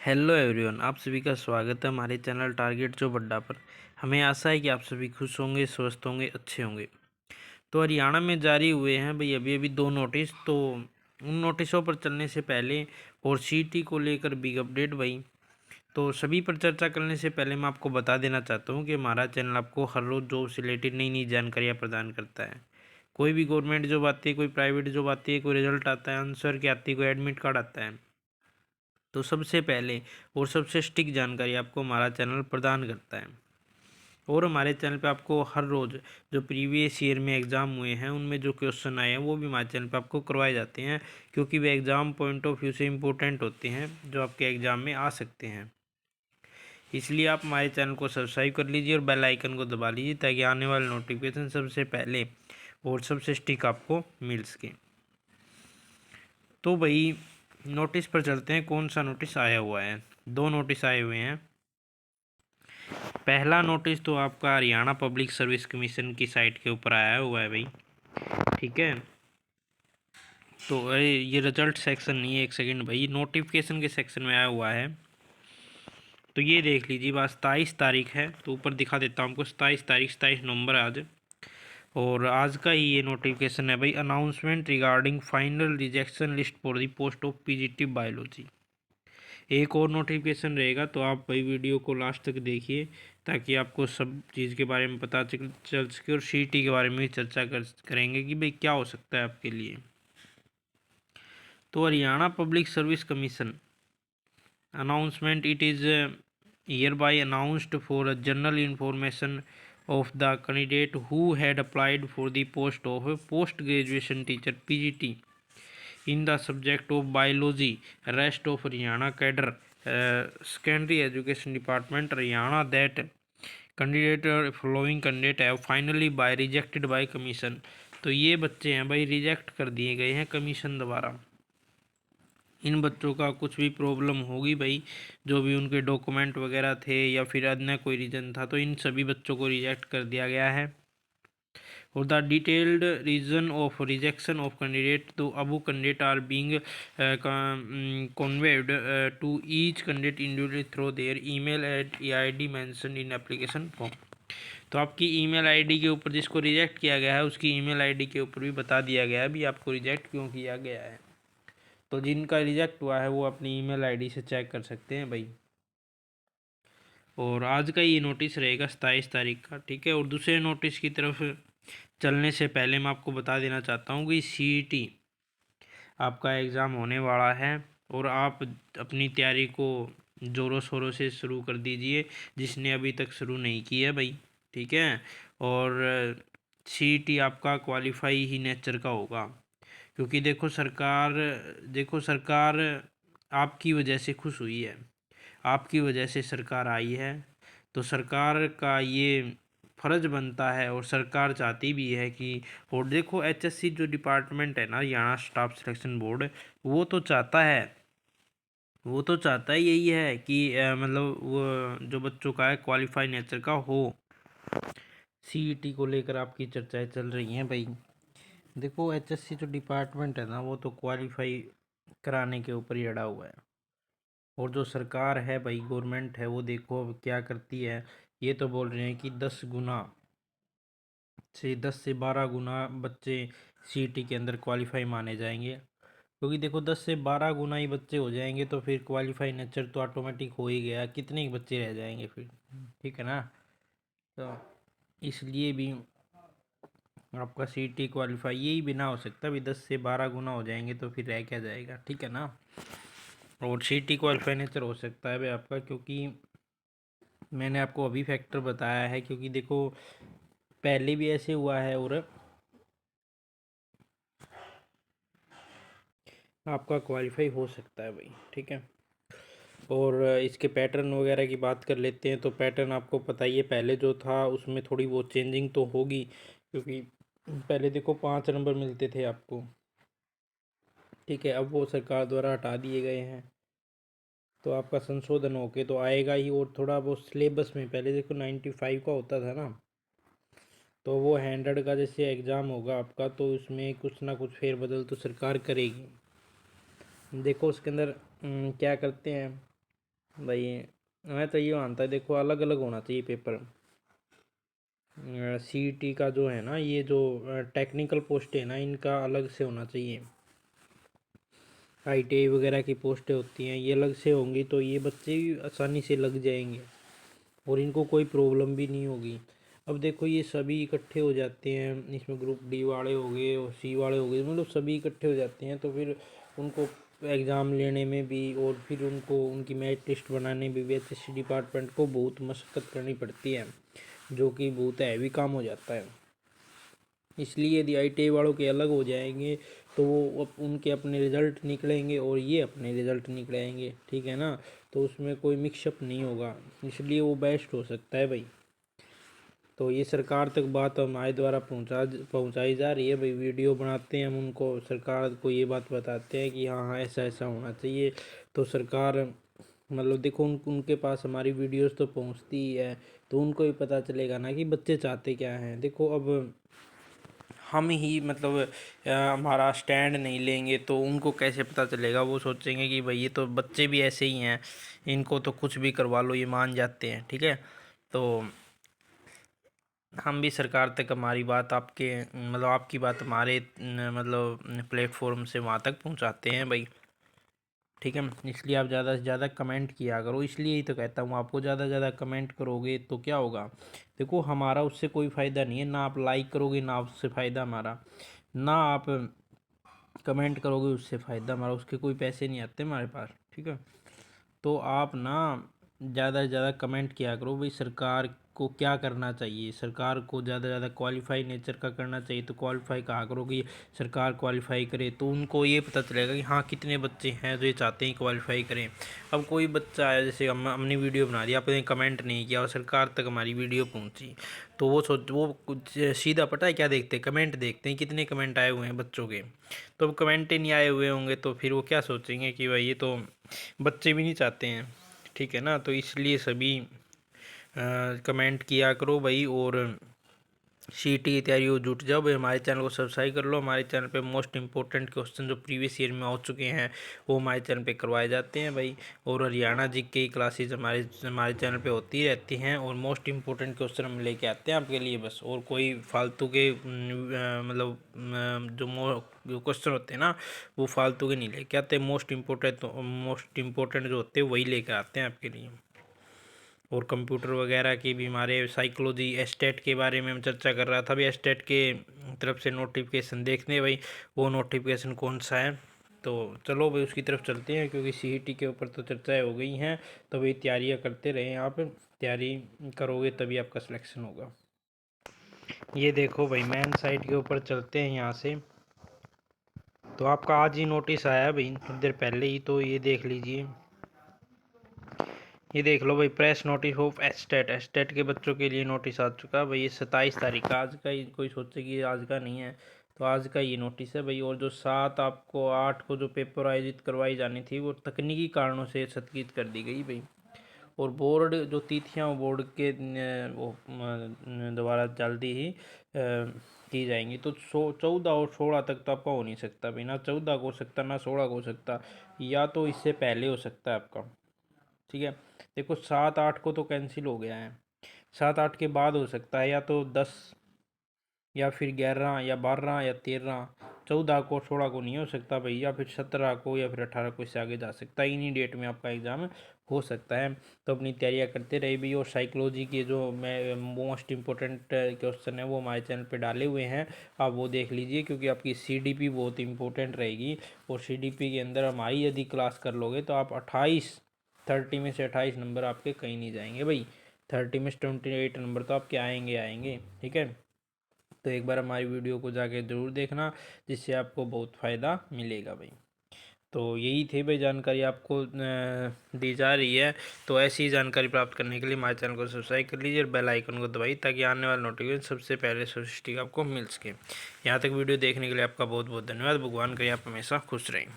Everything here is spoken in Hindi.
हेलो एवरीवन, आप सभी का स्वागत है हमारे चैनल टारगेट जॉब अड्डा पर। हमें आशा है कि आप सभी खुश होंगे, स्वस्थ होंगे, अच्छे होंगे। तो हरियाणा में जारी हुए हैं भाई अभी अभी दो नोटिस। तो उन नोटिसों पर चलने से पहले और सीटी को लेकर बिग अपडेट भाई। तो सभी पर चर्चा करने से पहले मैं आपको बता देना चाहता हूँ कि हमारा चैनल आपको हर रोज़ जॉब से रिलेटेड नई नई जानकारियाँ प्रदान करता है। कोई भी गवर्नमेंट जॉब आती है, कोई प्राइवेट जॉब आती है, कोई रिजल्ट आता है, आंसर की आती है, कोई एडमिट कार्ड आता है, तो सबसे पहले और सबसे सटीक जानकारी आपको हमारा चैनल प्रदान करता है। और हमारे चैनल पे आपको हर रोज़ जो प्रीवियस ईयर में एग्ज़ाम हुए हैं उनमें जो क्वेश्चन आए हैं वो भी हमारे चैनल पे आपको करवाए जाते हैं, क्योंकि वे एग्ज़ाम पॉइंट ऑफ व्यू से इम्पोर्टेंट होते हैं जो आपके एग्ज़ाम में आ सकते हैं। इसलिए आप हमारे चैनल को सब्सक्राइब कर लीजिए और बेल आइकन को दबा लीजिए ताकि आने वाले नोटिफिकेशन सबसे पहले और सबसे सटीक आपको मिल सके। तो भाई नोटिस पर चलते हैं। कौन सा नोटिस आया हुआ है? दो नोटिस आए हुए हैं। पहला नोटिस तो आपका हरियाणा पब्लिक सर्विस कमीशन की साइट के ऊपर आया हुआ है भाई, ठीक है। तो ये रिजल्ट सेक्शन नहीं है, एक सेकंड भाई, नोटिफिकेशन के सेक्शन में आया हुआ है। तो ये देख लीजिए, बस 27 तारीख है, तो ऊपर दिखा देता हूँ आपको। 27 तारीख, 27 नवंबर आज। और आज का ही ये नोटिफिकेशन है भाई, announcement regarding final rejection list for the post of PGT biology. एक और नोटिफिकेशन रहेगा, तो आप भाई वीडियो को लास्ट तक देखिए ताकि आपको सब चीज़ के बारे में पता चल सके। और सीटी के बारे में भी चर्चा करेंगे कि भाई क्या हो सकता है आपके लिए। तो Haryana public service commission announcement, it is hereby announced for a general information of the candidate who had applied for the post of post graduation teacher PGT in the subject of biology, rest of Haryana cadre, secondary education department Haryana, that candidate following candidate have finally by rejected by commission। तो ये बच्चे हैं भाई, रिजेक्ट कर दिए गए हैं कमीशन द्वारा। इन बच्चों का कुछ भी प्रॉब्लम होगी भाई, जो भी उनके डॉक्यूमेंट वगैरह थे या फिर अन्य कोई रीज़न था, तो इन सभी बच्चों को रिजेक्ट कर दिया गया है। और the detailed reason of rejection of candidate, तो अबू candidate are being conveyed to each candidate individually through their email at EID mentioned in application form. तो आपकी ईमेल आईडी के ऊपर, जिसको रिजेक्ट किया गया है उसकी ईमेल आईडी के ऊपर भी बता दिया गया है भी आपको रिजेक्ट क्यों किया गया है। तो जिनका रिजेक्ट हुआ है वो अपनी ईमेल आईडी से चेक कर सकते हैं भाई। और आज का ये नोटिस रहेगा 27 तारीख का, ठीक है। और दूसरे नोटिस की तरफ चलने से पहले मैं आपको बता देना चाहता हूँ कि सीईटी आपका एग्ज़ाम होने वाला है और आप अपनी तैयारी को ज़ोरों शोरों से शुरू कर दीजिए, जिसने अभी तक शुरू नहीं की है भाई, ठीक है। और सीईटी आपका क्वालिफाई ही नेचर का होगा, क्योंकि देखो सरकार आपकी वजह से खुश हुई है, आपकी वजह से सरकार आई है। तो सरकार का ये फर्ज बनता है और सरकार चाहती भी है कि, और देखो एचएससी जो डिपार्टमेंट है ना, हरियाणा स्टाफ सिलेक्शन बोर्ड, वो तो चाहता है वो तो चाहता ही यही है कि मतलब वो जो बच्चों का है क्वालिफाई नेचर का हो। सीईटी को लेकर आपकी चर्चाएं चल रही हैं भाई। देखो एचएससी जो डिपार्टमेंट है ना, वो तो क्वालिफाई कराने के ऊपर ही अड़ा हुआ है। और जो सरकार है भाई, गवर्नमेंट है, वो देखो अब क्या करती है। ये तो बोल रहे हैं कि 10 से 12 गुना बच्चे सीईटी के अंदर क्वालिफाई माने जाएंगे, क्योंकि देखो 10 से 12 गुना ही बच्चे हो जाएंगे तो फिर क्वालिफाई नेचर तो ऑटोमेटिक हो ही गया, कितने ही बच्चे रह जाएंगे फिर, ठीक है ना। तो इसलिए भी आपका सीईटी क्वालिफाई यही भी ना हो सकता भी, 10 से 12 गुना हो जाएंगे तो फिर रह क्या जाएगा, ठीक है ना। और सीईटी क्वालिफाई नेचर हो सकता है भाई आपका, क्योंकि मैंने आपको अभी फैक्टर बताया है, क्योंकि देखो पहले भी ऐसे हुआ है और आपका क्वालिफाई हो सकता है भाई, ठीक है। और इसके पैटर्न वगैरह की बात कर लेते हैं। तो पैटर्न आपको पता ही है, पहले जो था उसमें थोड़ी बहुत चेंजिंग तो होगी, क्योंकि पहले देखो 5 नंबर मिलते थे आपको, ठीक है, अब वो सरकार द्वारा हटा दिए गए हैं। तो आपका संशोधन होके तो आएगा ही। और थोड़ा वो सिलेबस में, पहले देखो 95 का होता था ना, तो वो 100 का जैसे एग्ज़ाम होगा आपका, तो उसमें कुछ ना कुछ फेरबदल तो सरकार करेगी। देखो उसके अंदर क्या करते हैं, भाई मैं तो ये मानता है, देखो अलग अलग होना चाहिए पेपर। सीईटी का जो है ना, ये जो टेक्निकल पोस्ट है ना, इनका अलग से होना चाहिए। आईटीआई वगैरह की पोस्टें होती हैं, ये अलग से होंगी तो ये बच्चे भी आसानी से लग जाएंगे और इनको कोई प्रॉब्लम भी नहीं होगी। अब देखो ये सभी इकट्ठे हो जाते हैं, इसमें ग्रुप डी वाले हो गए और सी वाले हो गए, मतलब सभी इकट्ठे हो जाते हैं, तो फिर उनको एग्ज़ाम लेने में भी और फिर उनको उनकी मेरिट लिस्ट बनाने में भी एचएससी डिपार्टमेंट को बहुत मशक्क़त करनी पड़ती है, जो कि बहुत हैवी काम हो जाता है। इसलिए यदि आईटीआई वालों के अलग हो जाएंगे तो वो उनके अपने रिज़ल्ट निकलेंगे और ये अपने रिज़ल्ट निकलेंगे, ठीक है ना। तो उसमें कोई मिक्सअप नहीं होगा, इसलिए वो बेस्ट हो सकता है भाई। तो ये सरकार तक बात हमारे द्वारा पहुंचाई जा रही है भाई। वीडियो बनाते हैं हम, उनको सरकार को ये बात बताते हैं कि हाँ हाँ ऐसा ऐसा होना चाहिए। तो सरकार मतलब देखो उनके पास हमारी वीडियोस तो पहुंचती ही है, तो उनको भी पता चलेगा ना कि बच्चे चाहते क्या हैं। देखो अब हम ही मतलब हमारा स्टैंड नहीं लेंगे तो उनको कैसे पता चलेगा। वो सोचेंगे कि भाई ये तो बच्चे भी ऐसे ही हैं, इनको तो कुछ भी करवा लो ये मान जाते हैं, ठीक है। तो हम भी सरकार तक हमारी बात आपके मतलब आपकी बात हमारे मतलब प्लेटफॉर्म से वहाँ तक पहुँचाते हैं भाई, ठीक है। इसलिए आप ज़्यादा से ज़्यादा कमेंट किया करो, इसलिए ही तो कहता हूँ आपको, ज़्यादा से ज़्यादा कमेंट करोगे तो क्या होगा। देखो हमारा उससे कोई फ़ायदा नहीं है, ना आप लाइक करोगे ना उससे फ़ायदा हमारा, ना आप कमेंट करोगे उससे फ़ायदा हमारा, उसके कोई पैसे नहीं आते हमारे पास, ठीक है। तो आप ना ज़्यादा से ज़्यादा कमेंट किया करो भाई, सरकार को क्या करना चाहिए। सरकार को ज़्यादा से ज़्यादा क्वालिफाई नेचर का करना चाहिए, तो क्वालिफाई कहा करो कि सरकार क्वालिफाई करे, तो उनको ये पता चलेगा कि हाँ कितने बच्चे हैं जो ये चाहते हैं क्वालिफाई करें। अब कोई बच्चा है, जैसे हमने वीडियो बना दी, आपने कमेंट नहीं किया और सरकार तक हमारी वीडियो पहुँची, तो वो कुछ सीधा पता है क्या देखते हैं, कमेंट देखते हैं कितने कमेंट आए हुए हैं बच्चों के। तो अब कमेंट ही नहीं आए हुए होंगे तो फिर वो क्या सोचेंगे कि भाई ये तो बच्चे भी नहीं चाहते हैं, ठीक है ना। तो इसलिए सभी कमेंट किया करो भाई, और सीटी की तैयारी हो जुट जाओ भाई। हमारे चैनल को सब्सक्राइब कर लो। हमारे चैनल पे मोस्ट इंपॉर्टेंट क्वेश्चन जो प्रीवियस ईयर में हो चुके हैं वो हमारे चैनल पे करवाए जाते हैं भाई। और हरियाणा जी की क्लासेज हमारे हमारे चैनल पे होती रहती हैं, और मोस्ट इंपॉर्टेंट क्वेश्चन हम लेके आते हैं आपके लिए बस। और कोई फालतू के मतलब जो क्वेश्चन होते हैं ना, वो फालतू के नहीं लेके आते। मोस्ट इम्पोर्टेंट जो होते हैं वही लेकर आते हैं आपके लिए। और कंप्यूटर वगैरह की भी, हमारे साइकोलॉजी एस्टेट के बारे में हम चर्चा कर रहा था अभी। एस्टेट के तरफ से नोटिफिकेशन देखते हैं भाई, वो नोटिफिकेशन कौन सा है। तो चलो भाई उसकी तरफ चलते हैं, क्योंकि सीईटी के ऊपर तो चर्चाएं हो गई हैं। तो भाई तैयारियां करते रहें, आप तैयारी करोगे तभी आपका सिलेक्शन होगा। ये देखो भाई मेन साइट के ऊपर चलते हैं यहाँ से। तो आपका आज ही नोटिस आया भाई थोड़ी देर पहले ही, तो ये देख लीजिए। ये देख लो भाई, press notice of estate, estate के बच्चों के लिए नोटिस आ चुका है भाई। ये 27 तारीख का, आज का ही कोई सोचे कि आज का नहीं है, तो आज का ये नोटिस है भाई। और जो 7 आपको 8 को जो पेपर आयोजित करवाई जानी थी वो तकनीकी कारणों से स्थगित कर दी गई भाई। और बोर्ड जो तिथियाँ वो बोर्ड के वो दोबारा जल्दी ही की जाएंगी। तो 14 और 16 तक तो आपका हो नहीं सकता भाई, ना 14 को हो सकता ना 16 को हो सकता, या तो इससे पहले हो सकता है आपका, ठीक है। देखो 7 8 को तो कैंसिल हो गया है, 7 8 के बाद हो सकता है, या तो 10 या फिर 11 या 12 या 13, 14 को 16 को नहीं हो सकता भाई, या फिर 17 को या फिर 18 को, इससे आगे जा सकता है। इन्हीं डेट में आपका एग्ज़ाम हो सकता है। तो अपनी तैयारियां करते रहे भी। और साइकोलॉजी के जो मैं मोस्ट इम्पोर्टेंट क्वेश्चन है वो हमारे चैनल पे डाले हुए हैं, आप वो देख लीजिए, क्योंकि आपकी सीडीपी बहुत इंपॉर्टेंट रहेगी। और सीडीपी के अंदर हमारी यदि क्लास कर लोगे तो आप 30 में से 28 नंबर आपके कहीं नहीं जाएंगे भाई। 30 में से 28 नंबर तो आपके आएंगे आएंगे, ठीक है। तो एक बार हमारी वीडियो को जाके ज़रूर देखना, जिससे आपको बहुत फ़ायदा मिलेगा भाई। तो यही थे भाई जानकारी आपको दी जा रही है। तो ऐसी ही जानकारी प्राप्त करने के लिए हमारे चैनल को सब्सक्राइब कर लीजिए और बेल आइकन को दबाइए, ताकि आने वाला नोटिफिकेशन सबसे पहले सृष्टि आपको मिल सके। यहाँ तक वीडियो देखने के लिए आपका बहुत बहुत धन्यवाद। भगवान करे आप हमेशा खुश रहें।